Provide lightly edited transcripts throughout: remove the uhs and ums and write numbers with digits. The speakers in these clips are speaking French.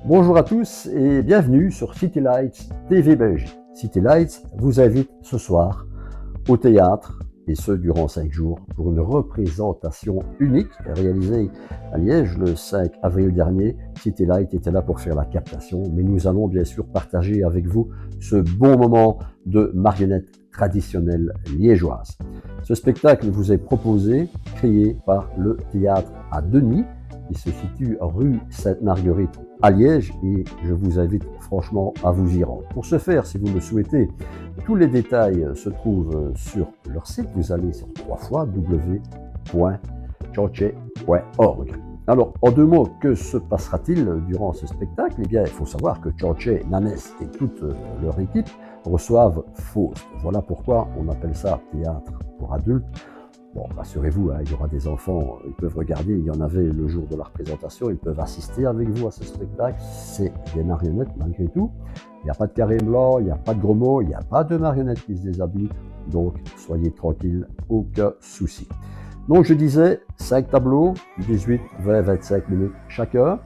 Bonjour à tous et bienvenue sur City Lights TV Belgique. City Lights vous invite ce soir au théâtre, et ce durant 5 jours, pour une représentation unique réalisée à Liège le 5 avril dernier. City Lights était là pour faire la captation, mais nous allons bien sûr partager avec vous ce bon moment de marionnettes traditionnelles liégeoises. Ce spectacle vous est proposé, créé par le théâtre à Denis, qui se situe rue Sainte-Marguerite à Liège, et je vous invite franchement à vous y rendre. Pour ce faire, si vous le souhaitez, tous les détails se trouvent sur leur site. Vous allez sur www.tchortché.org. Alors, en 2 mots, que se passera-t-il durant ce spectacle? Eh bien, il faut savoir que Tchortché, Nanès et toute leur équipe reçoivent Faust. Voilà pourquoi on appelle ça théâtre pour adultes. Bon, rassurez-vous, il y aura des enfants, ils peuvent regarder, il y en avait le jour de la représentation, ils peuvent assister avec vous à ce spectacle. C'est des marionnettes malgré tout. Il n'y a pas de carré blanc, il n'y a pas de gros mots, il n'y a pas de marionnettes qui se déshabillent, donc soyez tranquilles, aucun souci. Donc je disais, 5 tableaux, 18, 20, 25 minutes chacun.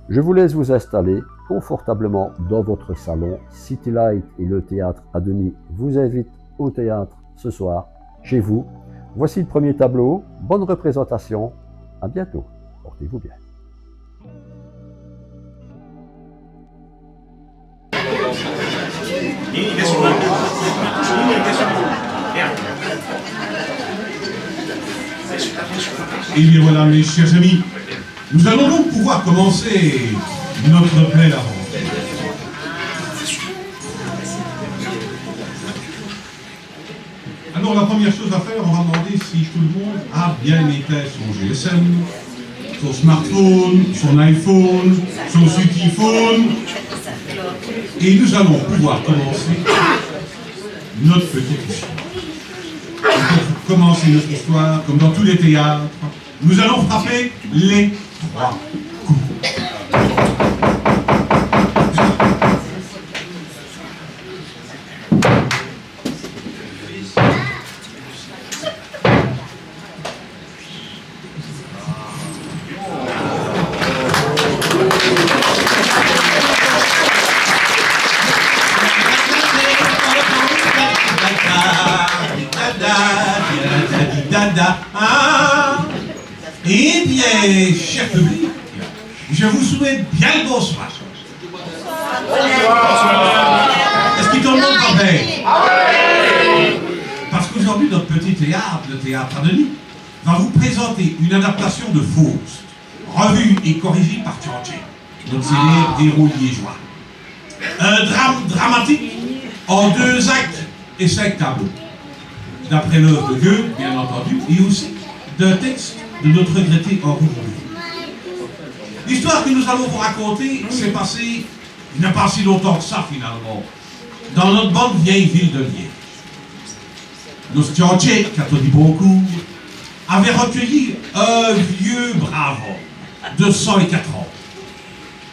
Je vous laisse vous installer confortablement dans votre salon. City Light et le théâtre à Denis vous invitent au théâtre ce soir, chez vous. Voici le premier tableau. Bonne représentation. À bientôt. Portez-vous bien. Et bien voilà, mes chers amis, nous allons donc pouvoir commencer notre belle aventure. Alors la première chose à faire, on va demander si tout le monde a bien éteint son GSM, son smartphone, son iPhone, son Cityphone. Et nous allons pouvoir commencer notre petite histoire. Et pour commencer notre histoire, comme dans tous les théâtres, nous allons frapper les 3 coups. Eh bien, cher public, je vous souhaite bien le bonsoir. Est-ce qu'il tout le monde va bien? Parce qu'aujourd'hui, notre petit théâtre, le théâtre à Denis, va vous présenter une adaptation de Faust, revue et corrigée par Tchortché, notre célèbre héros liégeois. Un drame dramatique en 2 actes et 5 tableaux, d'après l'œuvre de Goethe, bien entendu, et aussi d'un texte de notre regretté Henri Roulé. L'histoire que nous allons vous raconter s'est passée, il n'y a pas si longtemps que ça finalement, dans notre bonne vieille ville de Liège. Nos Tchortché, catholique beaucoup, avait recueilli un vieux brave homme de 104 ans,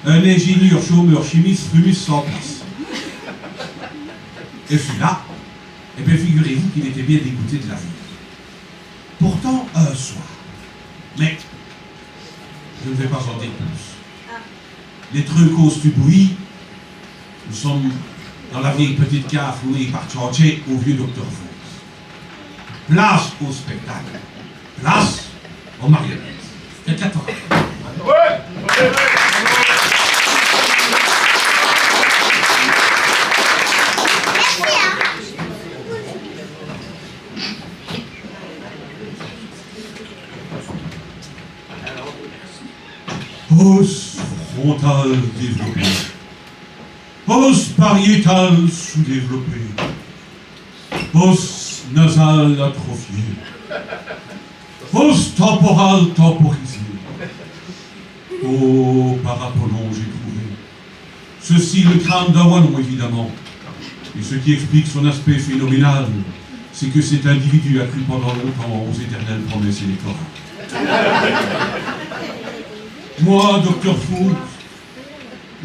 un ingénieur, chômeur, chimiste, fumiste sans place. Et celui-là, eh bien figurez-vous qu'il était bien dégoûté de la vie. Pourtant, un soir, mais je ne vais pas en dire plus. Les trucs causent du bruit. Nous sommes dans la vieille petite cave louée par Tchortché au vieux docteur Faust. Place au spectacle. Place aux marionnettes. Quelqu'un t'en rappelle? Os frontal développé, os pariétal sous-développé, os nasal atrophié, os temporal temporisé. Oh, par Apollon, j'ai trouvé. Ceci le crâne d'un moineau, évidemment. Et ce qui explique son aspect phénoménal, c'est que cet individu a cru pendant longtemps aux éternelles promesses électorales. Moi, docteur Faust,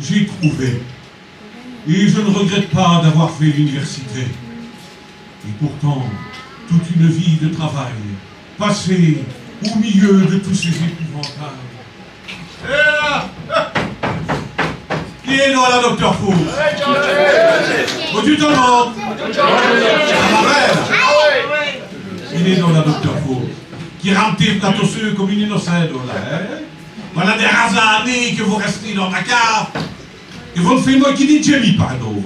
j'ai trouvé. Et je ne regrette pas d'avoir fait l'université. Et pourtant, toute une vie de travail, passée au milieu de tous ces épouvantails. Qui est dans la docteur Fou? Où tu te montres? À ma mère. Il est dans la docteur Fou. Qui rampe la tosseuse comme une innocente, là, hein? Voilà des rares années que vous restez dans ma cave. Et vous ne faites moi qui dit Jamie, pardon.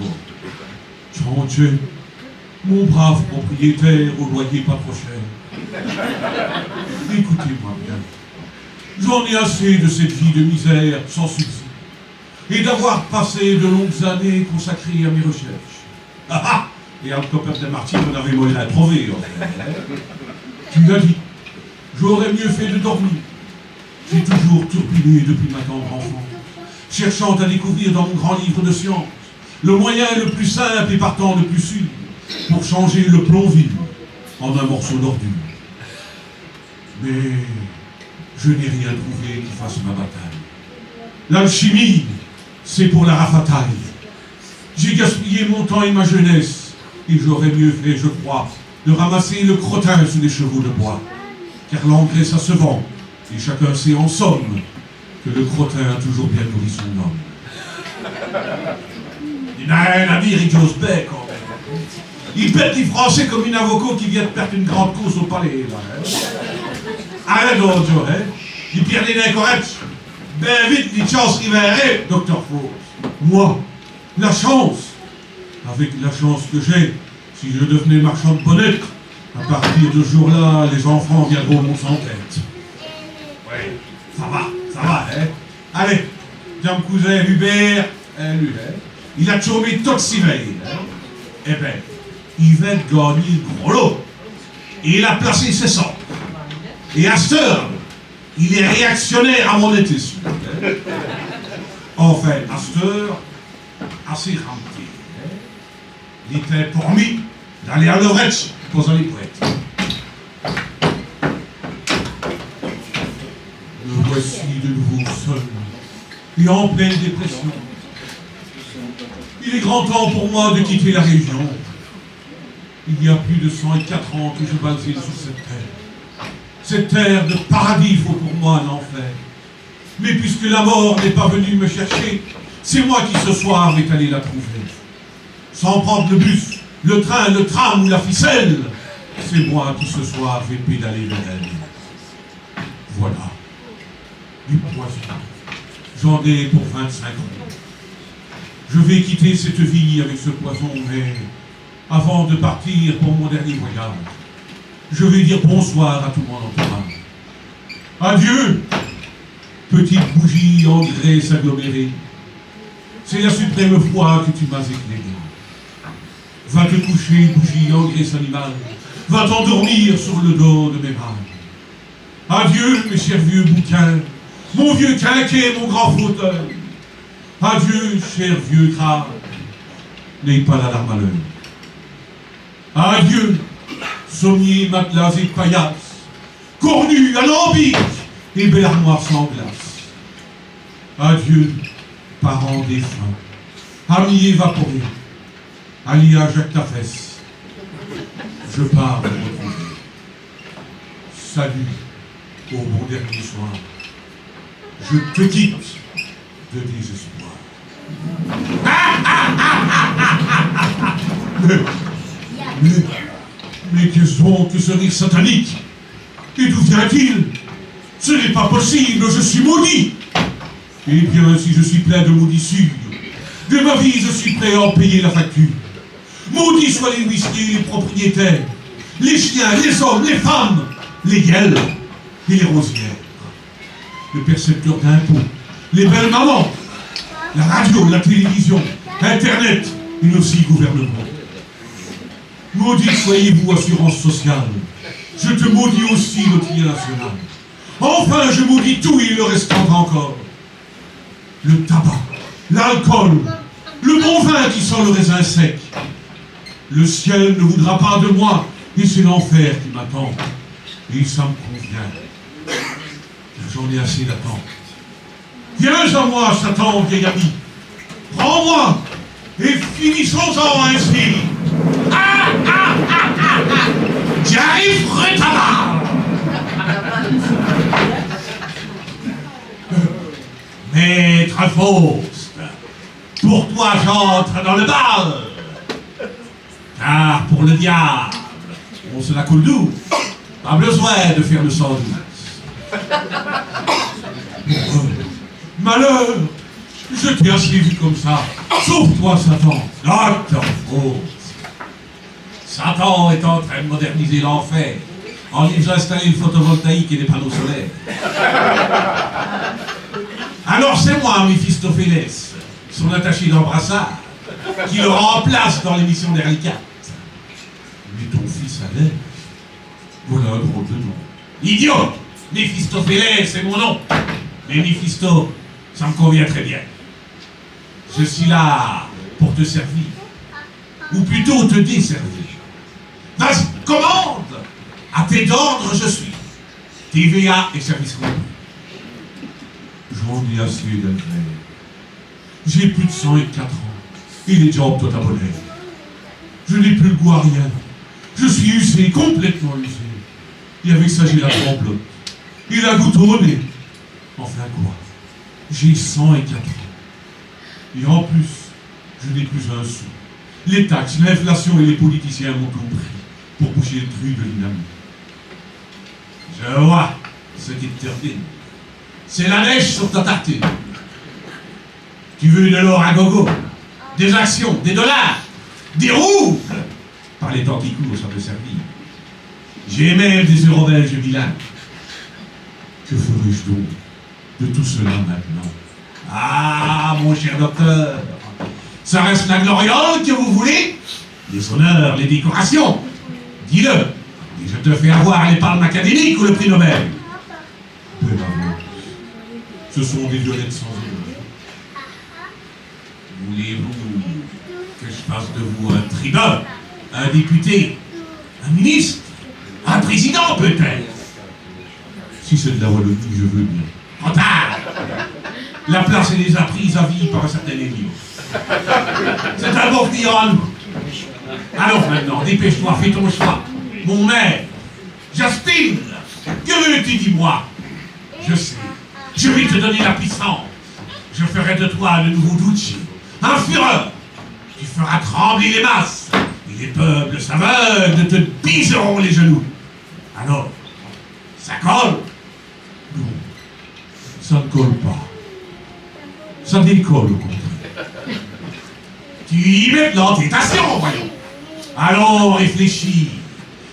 Chantier, mon brave propriétaire au loyer pas trop cher. Écoutez-moi bien. J'en ai assez de cette vie de misère sans subside et d'avoir passé de longues années consacrées à mes recherches. Ah ah! Et un copain de Martine, on avait moyen à trouver, en fait. Tu l'as dit, j'aurais mieux fait de dormir. J'ai toujours turbiné depuis ma tendre enfance, cherchant à découvrir dans mon grand livre de sciences le moyen le plus simple et partant le plus sûr pour changer le plomb vide en un morceau d'ordure. Mais je n'ai rien trouvé qui fasse ma bataille. L'alchimie, c'est pour la rafataille. J'ai gaspillé mon temps et ma jeunesse, et j'aurais mieux fait, je crois, de ramasser le crottin sous les chevaux de bois. Car l'engrais, ça se vend, et chacun sait en somme que le crottin a toujours bien nourri son homme. Il n'a rien à dire, il j'ose bec, quand même. Il pète les Français comme une avocat qui vient de perdre une grande course au palais, là. Hein. Arrête donc, Joe, hein. Il perd les incorrects. Ben vite, les chances libérées, Dr. Frost. Moi, la chance, avec la chance que j'ai, si je devenais marchand de bonnet, à partir de ce jour-là, les enfants viendront mon sans tête. Ouais, ça va, hein. Allez, Jean cousin Hubert, lui, hein. Il a tourné toute si veille, hein. Eh ben, il va gagner le gros lot. Et il a placé ses sorts. Et à cette heure, il est réactionnaire à mon étis. Enfin, à cette heure, assez rempli. Il était promis d'aller à Lorette pour aller prêtre. Me voici de nouveau seul et en pleine dépression. Il est grand temps pour moi de quitter la région. Il y a plus de 104 ans que je valsais sur cette terre. Cette terre de paradis vaut pour moi un enfer. Mais puisque la mort n'est pas venue me chercher, c'est moi qui ce soir vais aller la trouver. Sans prendre le bus, le train, le tram ou la ficelle, c'est moi qui ce soir vais pédaler vers elle. Voilà. Du poison. J'en ai pour 25 ans. Je vais quitter cette vie avec ce poison, mais avant de partir pour mon dernier voyage, je vais dire bonsoir à tout mon entourage. Adieu, petite bougie en graisse agglomérée. C'est la suprême foi que tu m'as éclairée. Va te coucher, bougie en graisse animale. Va t'endormir sur le dos de mes balles. Adieu, mes chers vieux bouquins, mon vieux quinquet, mon grand fauteuil. Adieu, cher vieux crâne, n'aie pas la larme à l'œil. Adieu, sommier, matelas et paillasses, cornu, alambic et belle armoire sans glace. Adieu, parents défunts, amis évaporés, alia Jacques Tafès. Je pars me retrouver. Salut, au bon dernier soir. Je te quitte de désespoir. Mais qu'est-ce donc que ce rire satanique? Et d'où vient-il? Ce n'est pas possible, je suis maudit. Eh bien, si je suis plein de maudissures, de ma vie je suis prêt à en payer la facture. Maudits soient les huissiers, les propriétaires, les chiens, les hommes, les femmes, les gueules et les rosières, le percepteur d'impôts, les belles mamans, la radio, la télévision, Internet et aussi gouvernement. Maudits soyez-vous, assurance sociale. Je te maudis aussi, loterie nationale. Enfin, je maudis tout, il le restera encore. Le tabac, l'alcool, le bon vin qui sent le raisin sec. Le ciel ne voudra pas de moi, et c'est l'enfer qui m'attend. Et ça me convient. J'en ai assez d'attendre. Viens à moi, Satan, vieil ami. Prends-moi, et finissons-en ainsi. J'arrive, retard. Maître Faust, Pour toi, j'entre dans le bal. Car pour le diable, on se la coule douce. Pas besoin de faire le sang douce. Malheur, je t'ai assez vu comme ça. Sauve-toi, Satan. Docteur Faust. Satan est en train de moderniser l'enfer en y faisant installer le photovoltaïque et des panneaux solaires. Alors c'est moi, Méphistophélès, son attaché d'embrassade, qui le remplace dans l'émission d'Henri IV. Mais ton fils a l'air. Voilà un drôle de nom. Idiot! Méphistophélès, c'est mon nom. Mais Méphisto, ça me convient très bien. Je suis là pour te servir. Ou plutôt te desservir. Vas-y, commande! À tes ordres, je suis. TVA et service compris. J'en ai assez d'intérêt. J'ai plus de 104 ans. Et les jobs tout abonnés. Je n'ai plus le goût à rien. Je suis usé, complètement usé. Et avec ça, j'ai la tremblote. Et la goutte au nez. Enfin quoi? J'ai 104 ans. Et en plus, je n'ai plus un sou. Les taxes, l'inflation et les politiciens m'ont tout pris pour boucher le truc de dynamite. Je vois ce qui te termine. C'est la neige sur ta tartine. Tu veux de l'or à gogo, des actions, des dollars, des roubles. Par les temps qui courent, ça peut servir. J'ai même des euros belges bilingues. Que ferais-je donc de tout cela maintenant? Ah, mon cher docteur, ça reste la gloriole que vous voulez? Les honneurs, les décorations. Dis-le, et je te fais avoir les palmes académiques ou le prix Nobel. Peu importe. Ce sont des violettes sans honneur. Voulez-vous que je fasse de vous un tribun, un député, un ministre, un président peut-être? Si c'est de la Wallonie, je veux bien. Trop tard! La place est déjà prise à vie par un certain Émile. C'est un beau client à nous. Alors maintenant, dépêche-toi, fais ton choix. Mon maître, Jasmine, que veux-tu, dis-moi? Je sais, je vais te donner la puissance. Je ferai de toi le nouveau Duce, un fureur. Tu feras trembler les masses, et les peuples s'aveuglent, te biseront les genoux. Alors, ça colle? Non, ça ne colle pas. Ça décolle au contraire. Tu y mets de l'entêtation, voyons. Alors réfléchis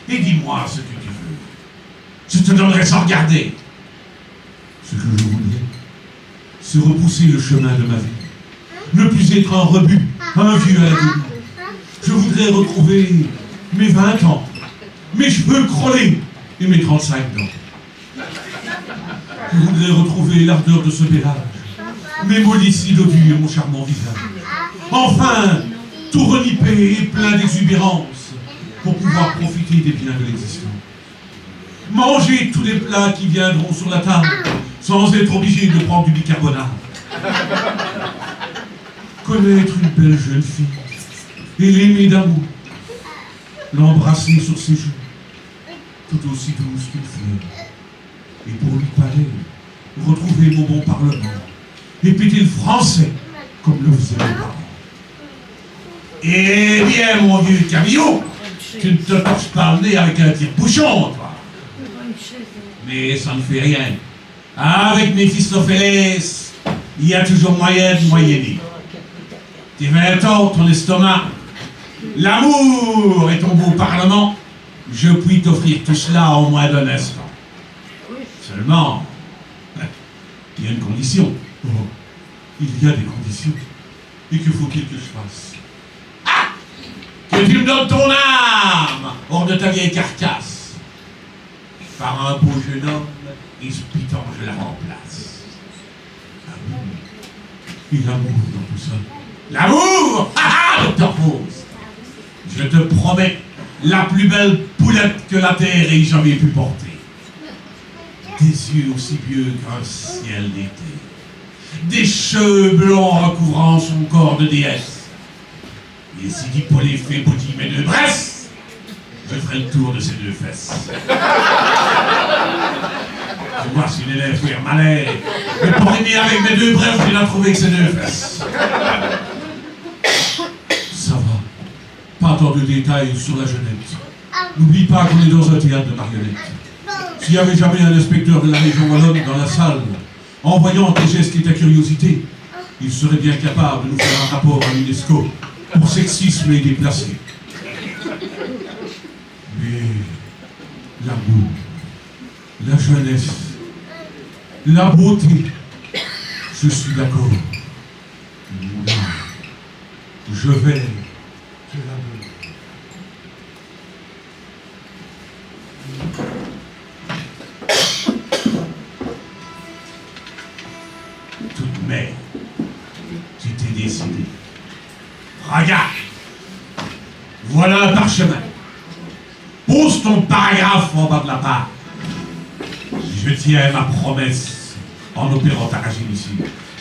et dis-moi ce que tu veux. Je te donnerai sans regarder. Ce que je voudrais, c'est repousser le chemin de ma vie. Ne plus être un rebut, un vieux à la demi. Je voudrais retrouver mes 20 ans, mes cheveux crôlés et mes 35 dents. Je voudrais retrouver l'ardeur de ce bel âge, mes mots licides odus et mon charmant visage. Enfin, tout renipé et plein d'exubérance pour pouvoir profiter des biens de l'existence. Manger tous les plats qui viendront sur la table sans être obligé de prendre du bicarbonate. Connaître une belle jeune fille et l'aimer d'amour. L'embrasser sur ses joues, tout aussi douce qu'une fleur. Et pour lui parler, retrouver mon bon parlement et péter le français comme le faisaient mes parents. Eh bien, mon vieux Camillot, tu ne te torches pas le nez avec un tire-bouchon, toi. Mais ça ne fait rien. Avec Méphistophélès, il y a toujours moyen de moyenner. Tes 20 ans, ton estomac, l'amour et ton beau parlement, je puis t'offrir tout cela en moins d'un instant. Seulement, il y a une condition. Oh, il y a des conditions. Et que faut-il que je fasse? Ah! Que tu me donnes ton âme hors de ta vieille carcasse. Par un beau jeune homme, expitant, je la remplace. L'amour. Et l'amour dans tout ça. L'amour! Ah ah, docteur Faust! Je te promets la plus belle poulette que la terre ait jamais pu porter. Des yeux aussi vieux qu'un ciel d'été. Des cheveux blonds recouvrant son corps de déesse. Et si Hippolyte fait bouti mes deux bresses, je ferai le tour de ses deux fesses. Je vois si l'élève fait malais. Mais pour aimer avec mes deux brefs, je l'ai trouvé que ses deux fesses. pas tant de détails sur la jeunette. N'oublie pas qu'on est dans un théâtre de marionnettes. S'il n'y avait jamais un inspecteur de la région wallonne dans la salle, en voyant tes gestes et ta curiosité, il serait bien capable de nous faire un rapport à l'UNESCO pour sexisme et déplacé. Mais l'amour, la jeunesse, la beauté, je suis d'accord. Là, je vais te l'avouer. Toute mère, tu t'es décidé. Regarde, voilà un parchemin. Pose ton paragraphe en bas de la page. Je tiens ma promesse en opérant ta ragine ici.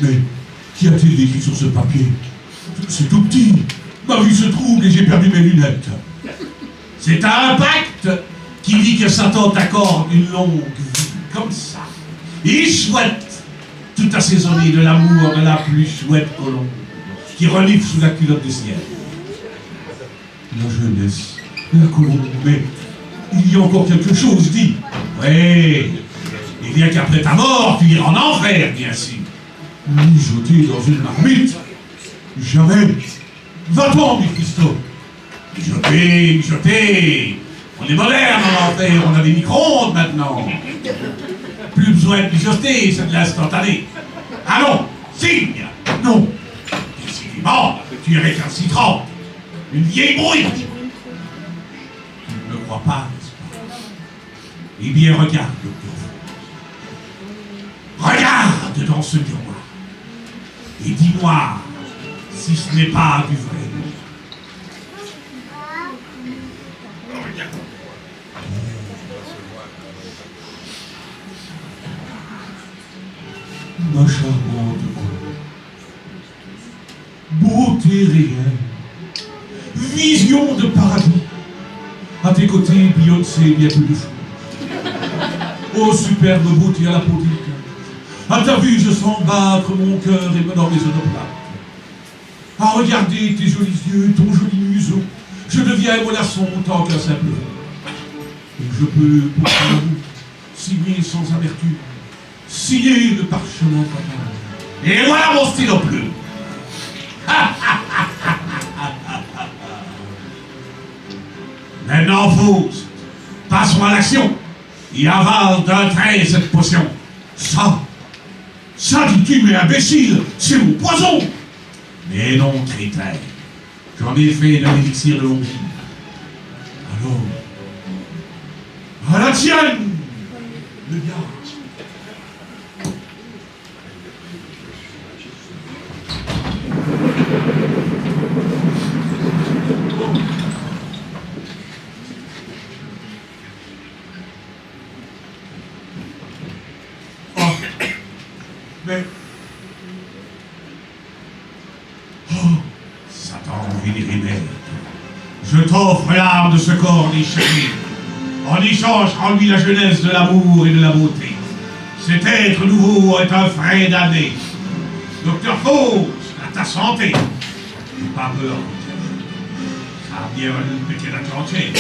Mais qu'y a-t-il d'écrit sur ce papier? C'est tout petit. Ma vue se trouble et j'ai perdu mes lunettes. C'est un pacte qui dit que Satan t'accorde une longue vie, comme ça. Et il souhaite tout assaisonner de l'amour de la plus chouette colombe qui renifle sous la culotte du ciel. La jeunesse, la colombe, mais il y a encore quelque chose, dis. Oui, il y a qu'après ta mort, tu iras en enfer, bien sûr. Mijoter dans une marmite, jamais. Va-t'en, Mephisto. Mijoter. On est moderne en enfer, on a des micro-ondes maintenant. Plus besoin de mijoter, c'est de l'instantané. Allons, signe. Non. Décidément, tu es récalcitrant. Une vieille brouille. Tu ne me crois pas, n'est-ce pas? Eh bien, regarde, docteur. Regarde dans ce miroir. Et dis-moi si ce n'est pas du vrai. Ma charmante beauté réelle, vision de paradis. À tes côtés, Beyoncé, bien plus de choses. Oh, superbe beauté à la peau délicate. À ta vue, je sens battre mon cœur et me dormir omoplates. À regarder tes jolis yeux, ton joli museau, je deviens mollasson tant qu'un simple et je peux, pour vous, signer sans amertume, signer le parchemin fatal. Et voilà mon stylo bleu. Maintenant, Faust, passons à l'action. Il avale d'un trait cette potion. Ça dis-tu, mais imbécile, c'est mon poison. Mais non, crétin, j'en ai fait de l'élixir de longue vie. Alors, à la tienne, le gars. Mais... Oh, Satan, vénéré maître, je t'offre l'arme de ce corps déchiré. En échange, rends-lui la jeunesse de l'amour et de la beauté. Cet être nouveau est un frère damné. Docteur Faust, à ta santé. N'aie pas peur. Ça a bien valu péter la clantière.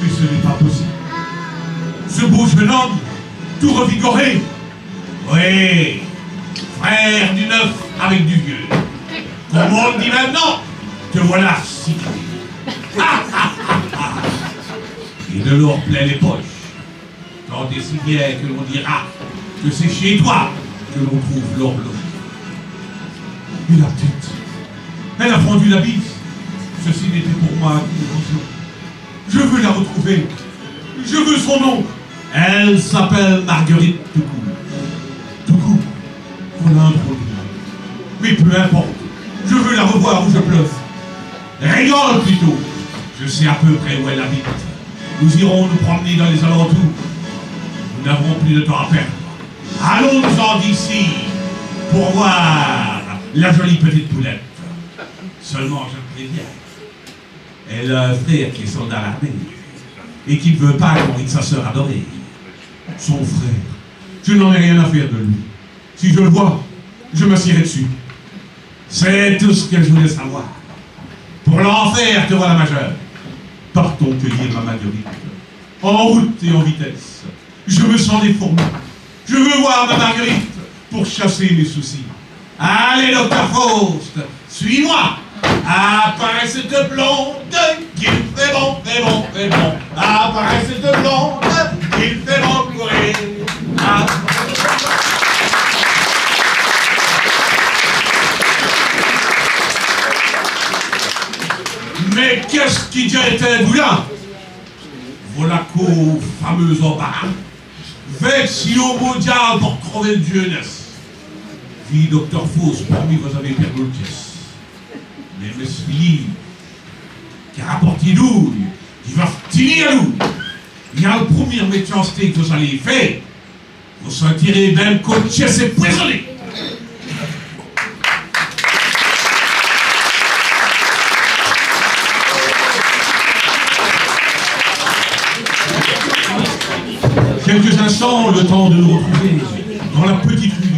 Mais ce n'est pas possible. Ce beau jeune homme, tout revigoré. Oui, frère du neuf avec du vieux. Comme on le dit maintenant, te voilà si. Et de l'or plein les poches. Tant et si bien que l'on dira que c'est chez toi que l'on trouve l'horloge. Et la petite, elle a fendu la bise. Ceci n'était pour moi qu'une illusion. Je veux la retrouver. Je veux son nom. Elle s'appelle Marguerite Toucourt. Toucourt, voilà un drôle de nom. Mais peu importe, je veux la revoir où je pleure. Rigole plutôt. Je sais à peu près où elle habite. Nous irons nous promener dans les alentours. Nous n'avons plus de temps à perdre. Allons-en d'ici pour voir la jolie petite poulette. Seulement, je te préviens, elle a un frère qui est soldat à l'armée et qui ne veut pas qu'on ait sa sœur adorée. Son frère, je n'en ai rien à faire de lui. Si je le vois, je m'assierai dessus. C'est tout ce que je voulais savoir. Pour l'enfer, te voilà majeur. Partons cueillir la Marguerite. En route et en vitesse. Je me sens des fourmis. Je veux voir ma Marguerite pour chasser mes soucis. Allez, docteur Faust, suis-moi. Apparaît cette blonde qu'il fait bon, fait bon, fait bon. Apparaît cette blonde qu'il fait bon courir. Mais qu'est-ce qui dirait-elle là? Voilà qu'au fameux embarras, vexio mondial pour crever de jeunesse. Vie docteur Faust, parmi vous avez perdu le pièce. Mais Miss Philippe, qui rapporte douille, qui va tenir nous. Il y a le premier méchanceté que vous allez faire. Vous sentirez même que le chess est poisonné. Quelques instants, le temps de nous retrouver dans la petite rue